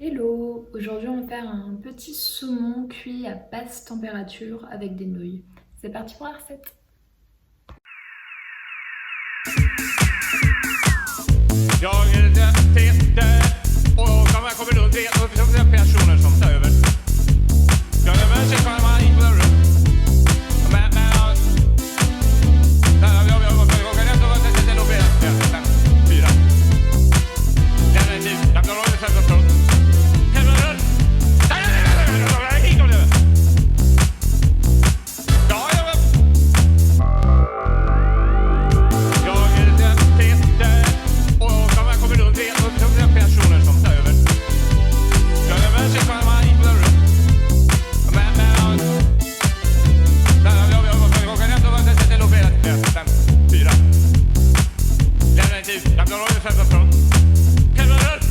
Hello! Aujourd'hui, on va faire un petit saumon cuit à basse température avec des nouilles. C'est parti pour la recette! Jag heter Peter och jag kommer runt det personer som tar över. Jag är med sig kan man inte på rum. Men jag kan inte vara det nog bättre. 4. Jag är inte. Jag kan hålla sig på. Helvete. Nej, hit kom det. Ja, jag heter Peter och jag kommer runt det personer som tar över. Jag är med sig kan man inte på rum. Men jag kan inte vara det nog bättre. 4. Jag är inte. Jag kan hålla sig på. Helvete.